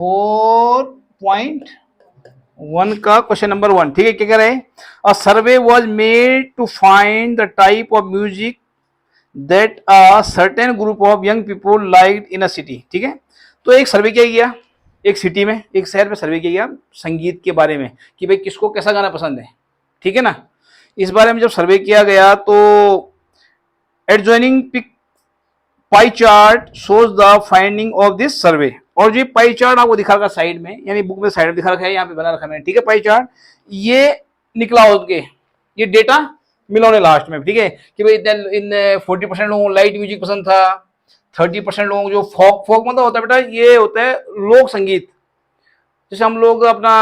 4.1 का question number 1, ठीक है। क्या कह रहे हैं? A survey was made to find the type of music that a certain group of young people like in a city, ठीक है। तो एक सर्वे किया गया, एक सिटी में, एक शहर में सर्वे किया गया संगीत के बारे में कि भाई किसको कैसा गाना पसंद है, ठीक है ना। इस बारे में जब सर्वे किया गया तो adjoining pie chart shows the finding of this survey. और जो पाई चार्ट आपको दिखा रखा साइड में, यानी बुक में साइड में दिखा रखा है, यहाँ पे बना रखा मैंने, ठीक है। पाई चार्ट ये निकला उसके, ये डेटा मिला उन्हें लास्ट में, ठीक है, कि भाई इन 40% लोगों को लाइट म्यूजिक पसंद था, 30% लोगों को जो फोक फोक मतलब होता है बेटा, ये होता है लोक संगीत। जैसे हम लोग अपना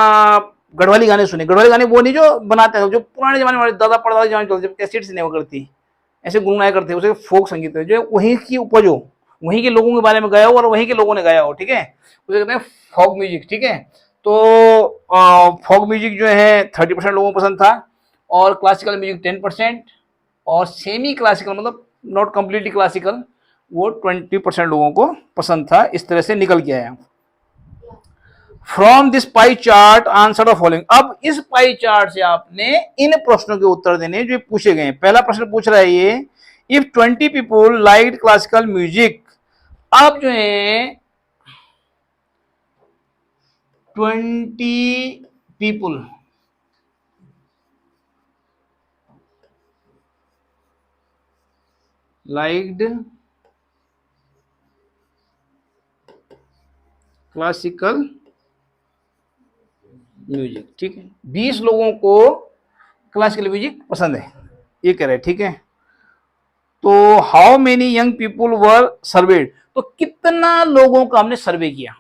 गढ़वाली गाने सुने, गढ़वाली गाने वो नहीं जो बनाते हैं, जो पुराने जमाने वाले दादा परदादा जमाने चलते, कैसेट से नहीं करती, ऐसे गुनगुनाया करते, उसे फोक संगीत है, जो वहीं की उपज हो, वहीं के लोगों के बारे में गाया हो और वहीं के लोगों ने गाया हो, ठीक है, उसे कहते हैं फोक म्यूजिक, ठीक है। तो फोक म्यूजिक जो है 30% लोगों को पसंद था, और क्लासिकल म्यूजिक 10%, और सेमी क्लासिकल मतलब नॉट कम्प्लीटली क्लासिकल वो 20% लोगों को पसंद था। इस तरह से निकल के आया। From this pie chart answer the following. अब इस पाई चार्ट से आपने इन प्रश्नों के उत्तर देने जो पूछे गए। पहला प्रश्न पूछ रहा है ये, if 20 people like classical music. अब जो है 20 पीपुल लाइक्ड क्लासिकल म्यूजिक, ठीक है, 20 लोगों को क्लासिकल म्यूजिक पसंद है, ये कह रहे हैं, ठीक है। तो how many young people were surveyed, तो कितना लोगों का हमने सर्वे किया,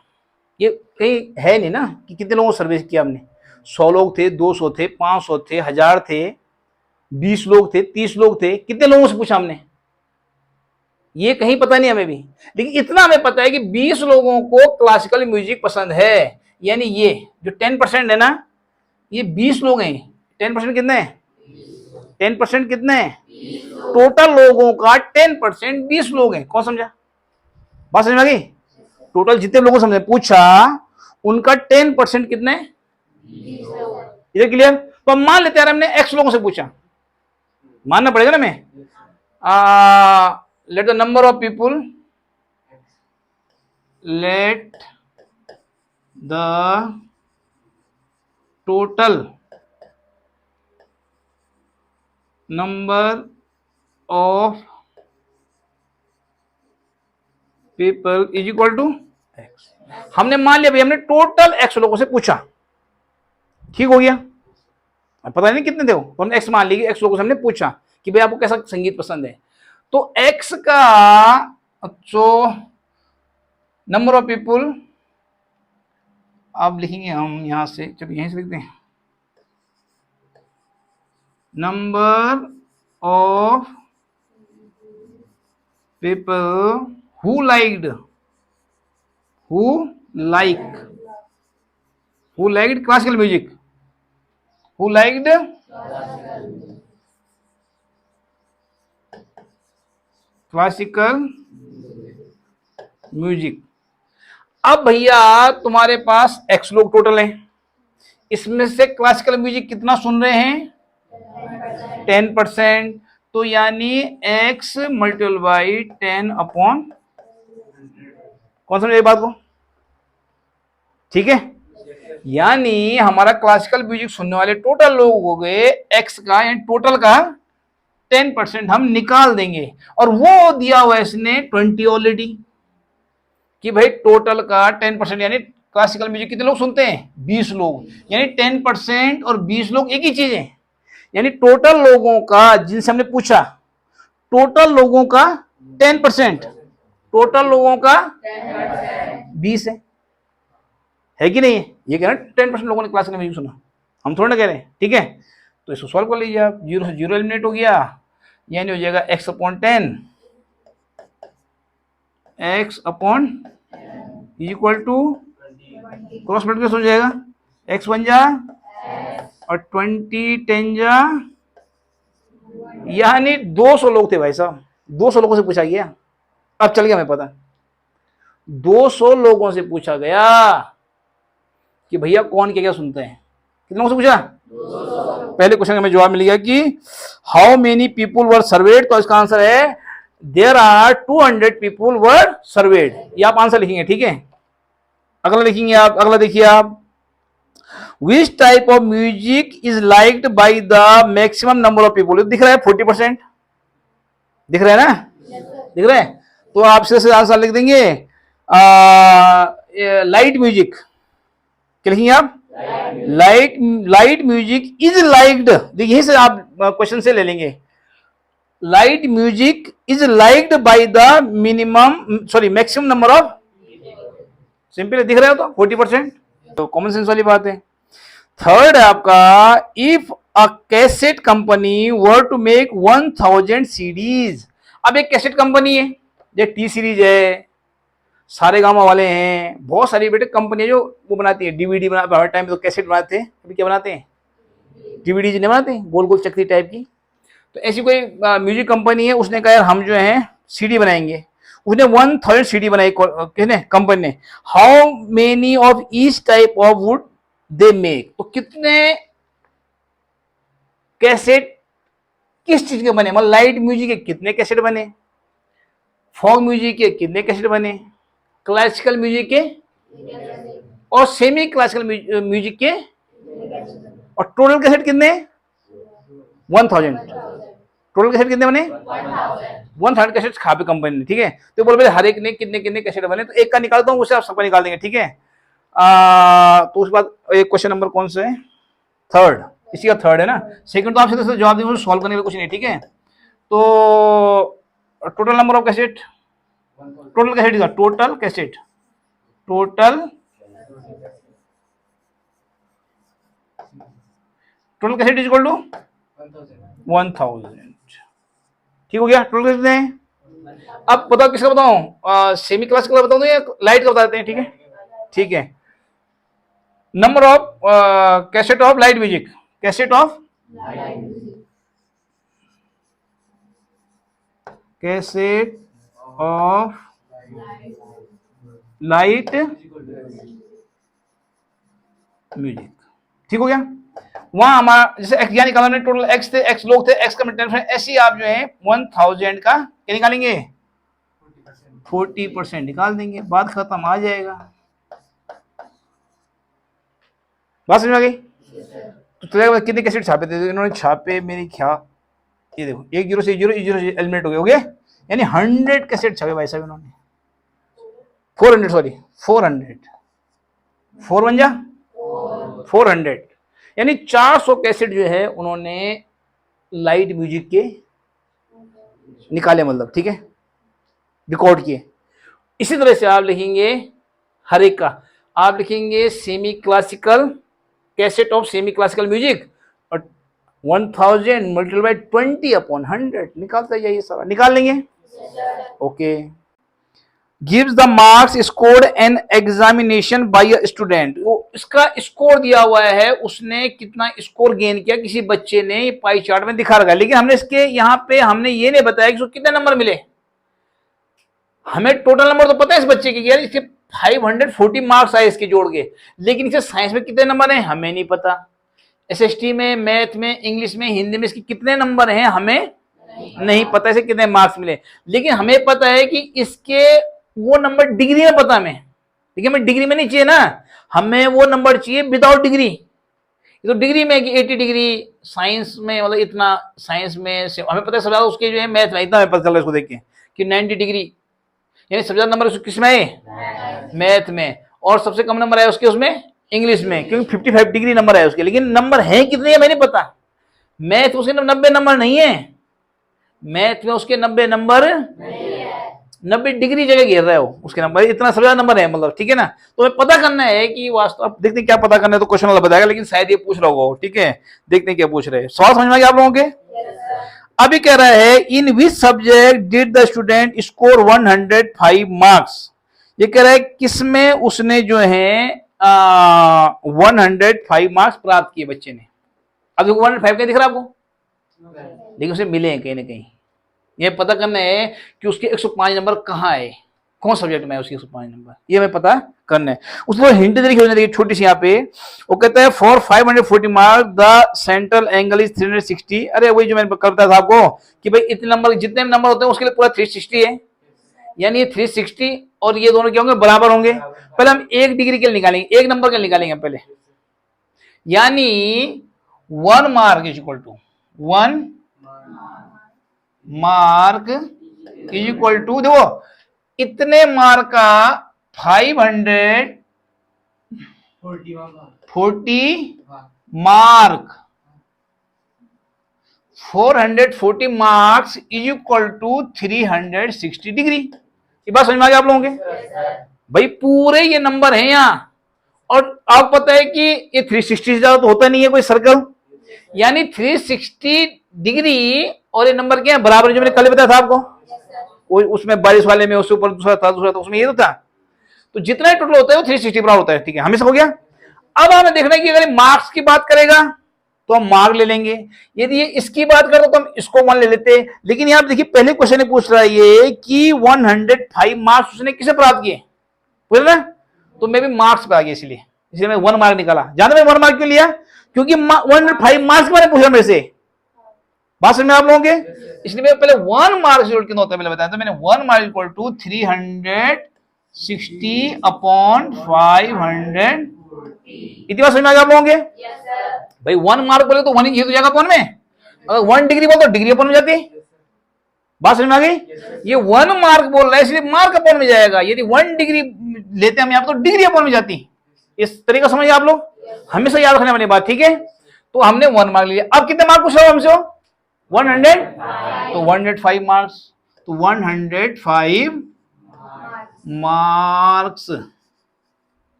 ये कहीं है नहीं ना कि कितने लोगों को सर्वे किया हमने। 100 लोग थे, 200 थे, 500 थे, 1000 थे, 20 लोग थे, 30 लोग थे, कितने लोगों से पूछा हमने, ये कहीं पता नहीं हमें भी। लेकिन इतना हमें पता है कि 20 लोगों को क्लासिकल म्यूजिक पसंद है, यानी ये जो 10% है ना, ये 20 लोग हैं। 10% कितने हैं? 10% कितने हैं? टोटल लोगों का 10% 20 लोग हैं। कौन समझा? बात समझ में आ गई? टोटल जितने लोगों समझे पूछा उनका 10% कितने? इधर क्लियर? तो मान लेते यार हमने एक्स लोगों से पूछा, मानना पड़ेगा ना हमें। Let the number of people, let the total number of people is equal to X. हमने मान लिया भाई, हमने टोटल एक्स लोगों से पूछा, ठीक हो गया। पता नहीं कितने थे वो, हमने एक्स मान लिया, एक्स लोगों से हमने पूछा कि भाई आपको कैसा संगीत पसंद है। तो एक्स का जो नंबर ऑफ पीपुल आप लिखेंगे, हम यहां से, चलो यहीं से लिखते हैं, number of people who liked, who liked classical music, who liked classical music. अब भैया तुम्हारे पास एक्स लोग टोटल हैं, इसमें से क्लासिकल म्यूजिक कितना सुन रहे हैं? 10%। तो यानी x मल्टीपल बाई 10 अपॉन, कौन समझे बात को? ठीक है, यानी हमारा क्लासिकल म्यूजिक सुनने वाले टोटल लोग हो गए x का, यानी टोटल का 10% हम निकाल देंगे। और वो दिया हुआ इसने 20 ऑलरेडी, कि भाई टोटल का 10%, यानी क्लासिकल म्यूजिक कितने लोग सुनते हैं? 20 लोग, यानी 10% और 20 लोग एक ही चीज है। यानी टोटल लोगों का जिनसे हमने पूछा, टोटल लोगों का 10%, टोटल लोगों का 20 है कि नहीं है? ये कह रहे हैं 10% लोगों ने क्लासिकल म्यूजिक सुना, हम थोड़ा ना कह रहे हैं, ठीक है। तो इसको सॉल्व कर लीजिए आप, 0 से 0 एलिमिनेट हो गया, यानी हो जाएगा x upon 10, x upon equal to cross multiplication हो जाएगा, x बन जा और 20 10 जा, यानी 200 लोग थे भाई साहब, 200 लोगों से पूछा गया। अब चल गया हमें पता, 200 लोगों से पूछा गया, कि भैया कौन क्या क्या सुनते हैं। कितने लोगों से पूछा? पहले क्वेश्चन का हमें जवाब मिल गया कि how many people were surveyed, तो इसका आंसर है there are 200 people were surveyed. ये आप आंसर लिखेंगे, ठीक है। अगला लिखेंगे आप, अगला देखिए आप, which type of music is liked by the maximum number of people. दिख रहा है 40%, दिख रहा है ना? दिख रहा है। तो आप सीधे आंसर लिख देंगे लाइट म्यूजिक। क्या लिखेंगे आप? Light music is liked. देखिए यहीं से आप क्वेश्चन से ले लेंगे। Light music is liked by the minimum sorry maximum number of. Simple दिख रहा है तो 40%, तो कॉमन सेंस वाली बात है। थर्ड है आपका, if a cassette company were to make 1000 CDs. अब एक कैसेट कंपनी है, ये टी सीरीज है, सारे गामा वाले हैं, बहुत सारी बेटे कंपनी जो वो बनाती है डीवीडी बना, हर टाइम तो कैसेट बनाते हैं, अभी क्या बनाते हैं डीवीडी नहीं बनाते हैं, गोल गोल चक्री टाइप की। तो ऐसी कोई म्यूजिक कंपनी है, उसने कहा यार हम जो है सीडी बनाएंगे। उसने 1000 सीडी बनाई किसने? कंपनी ने। How many of each type of would they make. तो कितने कैसेट किस चीज के बने, मतलब लाइट म्यूजिक के कितने कैसेट बने, फॉग म्यूजिक के कितने कैसेट बने, क्लासिकल म्यूजिक के और सेमी क्लासिकल म्यूजिक के, और टोटल कैसेट कितने? 1000। टोटल कैसेट कितने बने? 1000 कैसेट खापे कंपनी ने, ठीक है। तो बोल हर एक ने कितने कितने कैसेट बने, तो एक का निकालता हूं, उससे आप सबका निकाल देंगे, ठीक है। तो उसके बाद एक क्वेश्चन नंबर कौन सा है? थर्ड, इसी का थर्ड है ना। सेकंड तो आपसे जवाब देंगे, सॉल्व करने के लिए कुछ नहीं, ठीक है। तो total number of cassette, total cassette, total cassette, total cassette is equal to 1000। ठीक हो गया। टोटल कैसेट हैं। अब बताओ किसका बताऊं, सेमी क्लासिकल बताऊं या लाइट का बताते हैं, ठीक है। ठीक है, number of cassette of light music, cassette of cassette of light music. ठीक हो गया। वहां हमारा जैसे एक्स यानी निकालना, टोटल एक्स थे, एक्स लोग थे, एक्स का मिनट, ऐसे ही आप जो है 1000 का क्या निकालेंगे? 40% निकाल देंगे, बात खत्म, आ जाएगा। बात समझ आ गई? तो कितने कैसेट छापे थे इन्होंने? छापे मेरी ख्याल ये देखो 10 से 0 एलिमिनेट हो गए, यानी 100 कैसेट छापे भाई साहब इन्होंने। 400 सॉरी 400, 4 बन जा 400, यानी 400 कैसेट जो है उन्होंने लाइट म्यूजिक के निकाले, मतलब ठीक है, रिकॉर्ड किए। इसी तरह से आप लिखेंगे हर एक का, आप लिखेंगे semi classical, cassette of semi classical music, और 1000 मल्टीप्लाई बाय 20/100 निकालते जाइए, सारा निकाल लेंगे। Okay. Gives the marks scored an examination by a student. वो इसका स्कोर दिया हुआ है, उसने कितना स्कोर गेन किया किसी बच्चे ने, पाई चार्ट में दिखा रखा है, लेकिन हमने इसके यहाँ पे हमने ये नहीं बताया कि उसको कितने नंबर मिले। हमें टोटल नंबर तो पता है इस बच्चे के, यार इसके 540 मार्क्स आए इसके जोड़ के, लेकिन इसे साइंस में कितने नंबर हैं हमें नहीं पता, एसएसटी में, मैथ में, इंग्लिश में, हिंदी में इसके कितने नंबर हैं हमें नहीं पता, इसे कितने मार्क्स मिले। लेकिन हमें पता है कि इसके वो नंबर डिग्री में पता हमें, लेकिन हमें डिग्री में नहीं चाहिए ना, हमें वो नंबर चाहिए विदाउट डिग्री। तो डिग्री में कि 80 डिग्री, साइंस में मतलब इतना, साइंस में हमें पता है सबसे ज्यादा उसके जो है मैथ में, इतना हमें पता चल रहा है इसको देख के कि 90 डिग्री, यानी सबसे ज्यादा नंबर उसको किस में है? मैथ में। और सबसे कम नंबर है उसके उसमें इंग्लिश में, क्योंकि 55 डिग्री नंबर है उसके, लेकिन नंबर है कितने हमें नहीं पता। मैथ उसके 90 नंबर नहीं है, मैथ में उसके 90 नंबर 90 डिग्री जगह घेर रहा है वो, उसके नंबर इतना सबसे ज्यादा नंबर है, मतलब ठीक है ना। तो हमें पता करना है कि वास्तव, अब देखते हैं क्या पता करना है, तो क्वेश्चन वाला बताएगा, लेकिन शायद ये पूछ रहा होगा, ठीक है। देखते हैं क्या पूछ रहे हैं, सवाल समझ में आ गया आप लोगों के? अभी कह रहा है in which subject did the student score 105 marks. ये कह रहा है किसमें उसने जो है 105 मार्क्स प्राप्त किए बच्चे ने। अब देखो 105 क्या दिख रहा है आपको, लेकिन उसे मिले हैं कहीं ना कहीं। ये पता करना है कि उसके 105 नंबर कहाँ है, कौन सब्जेक्ट में है उसकी 105 नंबर, ये हमें पता करना है। उसको हिंट दे रखी छोटी सी यहाँ पे, वो कहता है for 540 mark the central angle is 360। अरे वही जो मैंने करता था आपको कि भाई इतने नंबर, जितने नंबर होते हैं उसके लिए पूरा 360 है, यानी ये 360 और ये दोनों क्या होंगे, बराबर होंगे। पहले हम 1 डिग्री के लिए निकालेंगे, 1 नंबर के लिए निकालेंगे पहले, यानी 1 mark is equal to 1 mark is equal to, देखो इतने मार्क का 540 mark, 440 marks is equal to 360 degree. ये बात समझ में आ गया आप लोगों के? भाई पूरे ये नंबर है यहाँ, और आपको पता है कि ये 360 से ज्यादा तो होता नहीं है कोई सर्कल, यानी 360 डिग्री और ये नंबर क्या है, बराबर, जो मैंने कल बताया था आपको, उसमें 22 वाले में उसके ऊपर दूसरा था, उसमें ये तो था। तो जितना टोटल होता है वो 360 बराबर होता है, ठीक है, हमें सब हो गया। अब हमें देखना है कि अगर मार्क्स की बात करेगा तो हम मार्क ले लेंगे, यदि ये इसकी बात करें तो हम इसको 1 ले लेते। लेकिन यहाँ देखिए पहले क्वेश्चन पूछ रहा है ये कि 105 मार्क्स उसने किसे प्राप्त किए, बोल ना, तो मैं भी मार्क्स पे आ गया, इसलिए मैं 1 मार्क निकाला। जाना मैं 1 मार्क क्यों लिया, क्योंकि 105 मार्क्स मैंने पूछा मेरे से, बात समझ में आप लोगों के, इसलिए मैं पहले 1 मार्क कितना होता है पहले बताया, तो मैंने 1 मार्क इक्वल टू 360 अपॉन 500। इतनी बात समझ में आ गया आप लोगों के? भाई 1 मार्क बोले तो 1 ही हो जाएगा अपॉन में, अगर 1 डिग्री बोल तो डिग्री अपॉन में जाती, बात समझ में आ गई? ये 1 मार्क बोल रहा है इसलिए मार्क अपॉन में जाएगा, यदि 1 डिग्री लेते हम यहाँ पे तो डिग्री अपॉन में जाती। इस तरीका समझिए आप लोग, हमेशा याद रखने वाली बात, ठीक है। तो हमने 1 मार्क लिया, अब कितने मार्क पूछ रहा हूं हमसे, 100, तो 105 मार्क्स, तो 105 marks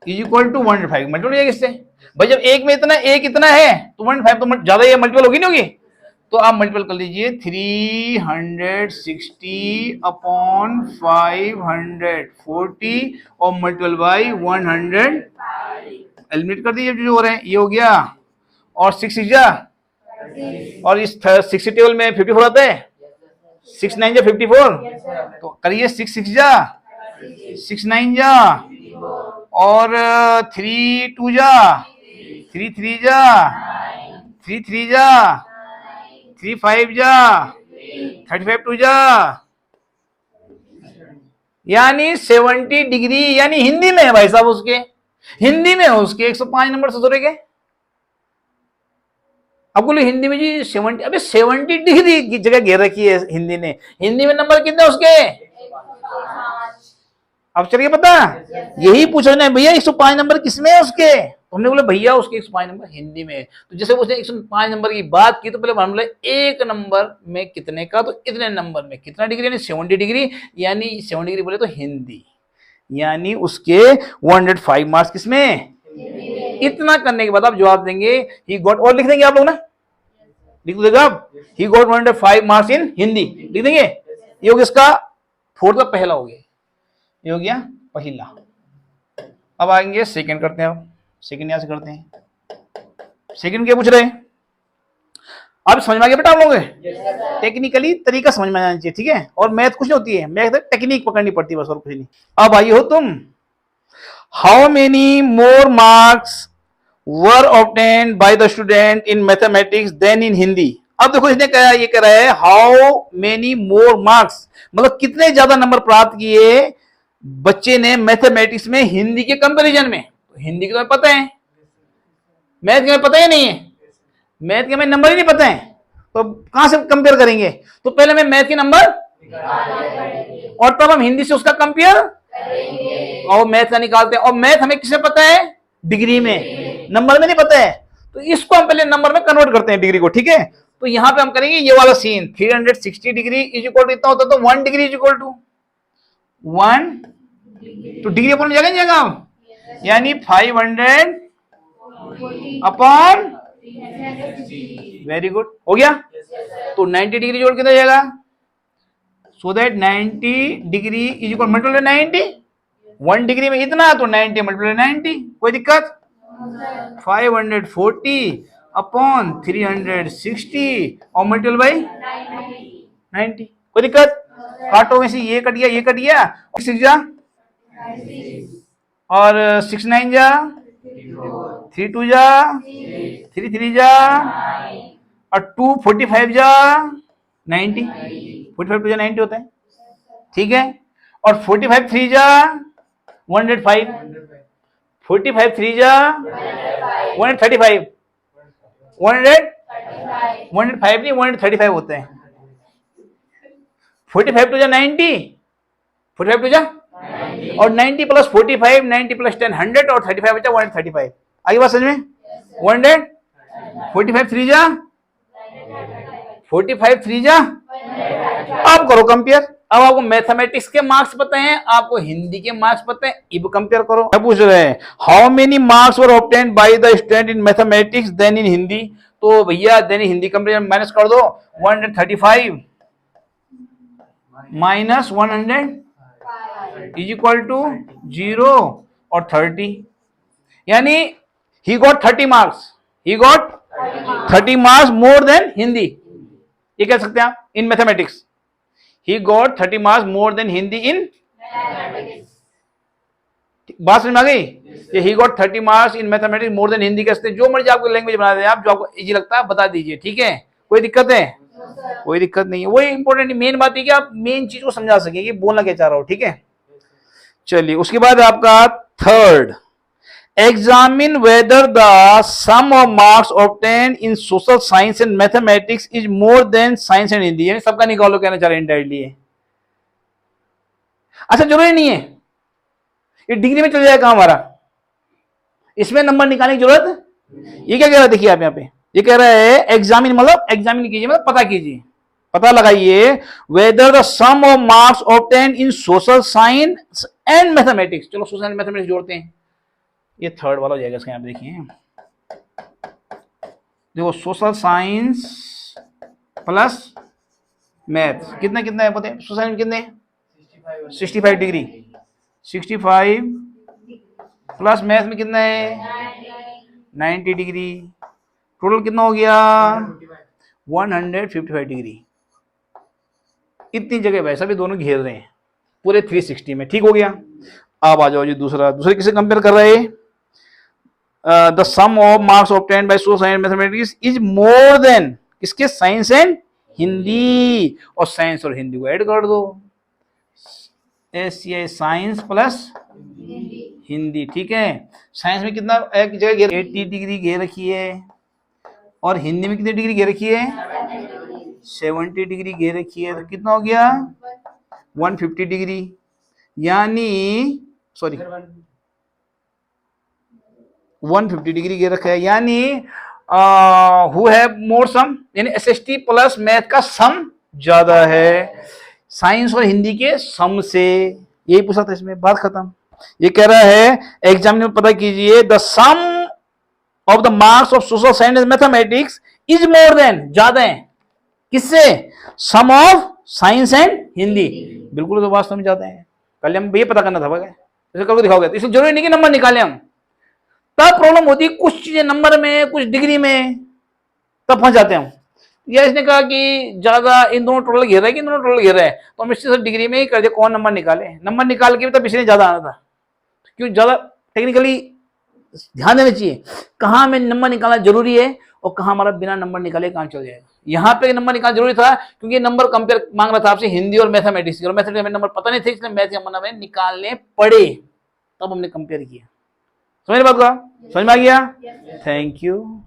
is equal to 105 multiple हो जाएगा इससे। भाई जब एक में इतना, एक इतना है तो 105 तो ज्यादा ही मल्टीपल होगी नहीं होगी, तो आप मल्टीपल कर लीजिए 360 अपॉन 540 और मल्टीपल बाई 100, एलिमिनेट कर दीजिए जो हो रहे हैं, ये हो गया, और 6 जा, और इस 60 टेबल में 54 आता है, 6 9 जा 54, तो करिए 6 6 जा 6 9 जा, और 3 2 जा 3 3 जा 3 3 जा 3 5 जा 35 2 जा, यानी 70 डिग्री, यानी हिंदी में है भाई साहब, उसके हिंदी में है उसके 105 नंबर से जुड़ेंगे। अब बोले हिंदी में जी 70, अबे 70 डिग्री की जगह घेर रखी है हिंदी ने, हिंदी में नंबर कितने उसके, अब चलिए पता, यही पूछा ना भैया 105 नंबर किसमें है उसके, तो हमने बोले भैया उसके 105 नंबर हिंदी में है। तो जैसे उसने 105 नंबर की बात की तो पहले हम बोले एक नंबर में कितने का, तो इतने नंबर में कितना डिग्री, यानी 70 डिग्री, यानी 70 डिग्री बोले तो हिंदी, यानी उसके 105 मार्क्स किसमें, इतना करने के बाद आप जवाब देंगे ही गॉट, और लिख देंगे आप लोग ना, लिख देगा आप, he got 105 marks in Hindi, लिख देंगे। ये हो गया इसका 4th का पहला हो गया, ये हो गया पहला। अब आएंगे सेकंड करते हैं, अब सेकंड यहां से करते हैं। सेकंड क्या पूछ रहे हैं, अब समझ में आ गया बेटा आप लोगों के, टेक्निकली तरीका समझ में आना चाहिए, ठीक है, और मैथ कुछ नहीं होती है, मैथ टेक्निक पकड़नी पड़ती है बस, और कुछ नहीं। अब आइए हो तुम, how many more marks were obtained by the student in mathematics than in Hindi. अब देखो इसने कहा, ये कह रहा है हाउ मेनी मोर मार्क्स, मतलब कितने ज्यादा नंबर प्राप्त किए बच्चे ने मैथमेटिक्स में हिंदी के कंपैरिजन में। तो हिंदी के तो पता है, मैथ के पता ही नहीं है, मैथ के हमें नंबर ही नहीं पता है, तो कहां से कंपेयर करेंगे, तो पहले हमें मैथ के नंबर और तब हम हिंदी से उसका कंपेयर और मैथ का निकालते हैं। और मैथ हमें किसे पता है, डिग्री में, नंबर में नहीं पता है, तो इसको हम पहले नंबर में कन्वर्ट करते हैं डिग्री को, ठीक है। तो यहां पे हम करेंगे ये वाला scene, 360 degree is equal to इतना होता है, तो 1 डिग्री इज इक्वल टू 1, तो डिग्री अपन जगह जगह, यानी 500 अपॉन, वेरी गुड, हो गया। तो 90 डिग्री जोड़ कितना जाएगा, so that 90 degree is equal multiply 90, 1 degree में इतना, तो 90 मल्टीप्लाई 90, कोई दिक्कत, 540 अपॉन 360 और मल्टीप्लाई बाई 90, कोई दिक्कत। काटो में से ये कट गया, ये कट गया, 6 जा और 6 9 जा, 3 2 जा, 3 3 जा और 2 45 जा 90, 45 2 जा 90 होता है, ठीक है। और 45 3 जा 105, 45 3 जा 135, 105 नहीं 135 होते हैं। 45 2 जा 90, 45 2 जा और 90 प्लस 45, 90 प्लस 10 100 और 35 बचा 135। आगे बात समझ में? 100, 45 3 जा 45 3 जा। अब करो कंपेयर। अब आपको मैथमेटिक्स के मार्क्स पता हैं, आपको हिंदी के मार्क्स पता हैं, अब कंपेयर करो। क्या पूछ रहे हैं? How many marks were obtained by the student in mathematics than in Hindi. तो भैया देन हिंदी कंपेयर माइनस कर दो, 135 माइनस 100 इज इक्वल टू 0 और 30, यानी he got 30 marks, he got 30 marks more than Hindi. ये कह सकते हैं आप in mathematics, he got 30 marks more than Hindi in. बात समझ में आ गई? ये he got 30 marks in mathematics more than Hindi कहते हैं। जो मर्जी आपको लैंग्वेज बना दे आप, जो आपको इजी लगता है बता दीजिए, ठीक है। कोई दिक्कत है? कोई दिक्कत नहीं है। वही इंपॉर्टेंट मेन बात है कि आप मेन चीज को समझा सके कि बोलना क्या चाह रहा हो, ठीक है। चलिए उसके बाद आपका third, examine whether the sum of marks obtain in social science and mathematics is more than science and Hindi. यानी सबका निकालो, कहना चाह रहे हैं इनडायरेक्टली। अच्छा जरूरी नहीं है, ये डिग्री में चल जाएगा हमारा, इसमें नंबर निकालने की जरूरत। ये क्या कह रहा है देखिए आप यहाँ पे, ये कह रहा है एग्जामिन मतलब एग्जामिन कीजिए, मतलब पता कीजिए, पता लगाइए whether the sum of marks obtain in social science and mathematics. चलो सोशल एंड मैथमेटिक्स जोड़ते हैं, ये थर्ड वाला हो जाएगा इसका। यहाँ पे देखिए, देखो सोशल साइंस प्लस मैथ कितना कितना है पता है? सोशल साइंस कितने? 65 डिग्री, 65 प्लस मैथ में कितना है? 90 डिग्री। टोटल कितना हो गया? 155 डिग्री। इतनी जगह वैसा भी दोनों घेर रहे हैं पूरे 360 में, ठीक हो गया। अब आ जाओ जी दूसरा, दूसरे किसे कंपेयर कर रहे हैं? The sum of marks obtained by social science mathematics is more than किसके? Science and Hindi. और साइंस और हिंदी को ऐड कर दो, साइंस प्लस हिंदी, ठीक है। साइंस में कितना एक जगह घेर 80 डिग्री घेर रखी है, और हिंदी में कितनी डिग्री घेर रखी है? 70 डिग्री घेर रखी है। तो कितना हो गया? 150 डिग्री, यानी सॉरी 150 डिग्री घेर रखा है, यानी हु हैव मोर सम, यानी एसएसटी प्लस मैथ का सम ज्यादा है साइंस और हिंदी के सम से। यही पूछा था इसमें, बात खत्म। ये कह रहा है एग्जाम में पता कीजिए the sum of the marks of social science and mathematics is more than, ज्यादा है किससे? Sum of science and Hindi. बिल्कुल तो वास्तव में ज्यादा है। पहले हम ये पता करना था, जैसे करके दिखाओगे। तो इसलिए जरूरी नहीं कि नंबर निकाले हम, तब प्रॉब्लम होती है कुछ चीजें नंबर में, कुछ डिग्री में, तब फंस जाते हैं हम। या इसने कहा कि ज्यादा इन दोनों टोटल घेर रहा है कि इन दोनों टोटल घेर रहा है, तो हम इससे डिग्री में ही कर दे, कौन नंबर निकाले। नंबर निकाल के भी तब इसने ज्यादा आना था, क्यों? ज्यादा टेक्निकली ध्यान देना चाहिए कहाँ में नंबर निकालना जरूरी है और कहाँ हमारा बिना नंबर निकाले काम चल जाएगा। यहाँ पे नंबर निकालना जरूरी था क्योंकि नंबर कंपेयर मांग रहा था आपसे हिंदी और मैथमेटिक्स, और मैथमेटिक्स में नंबर पता नहीं थे, इसलिए मैथ हमें निकालने पड़े, तब हमने कंपेयर किया। समझ बात का? समझ में आ गया? Thank you.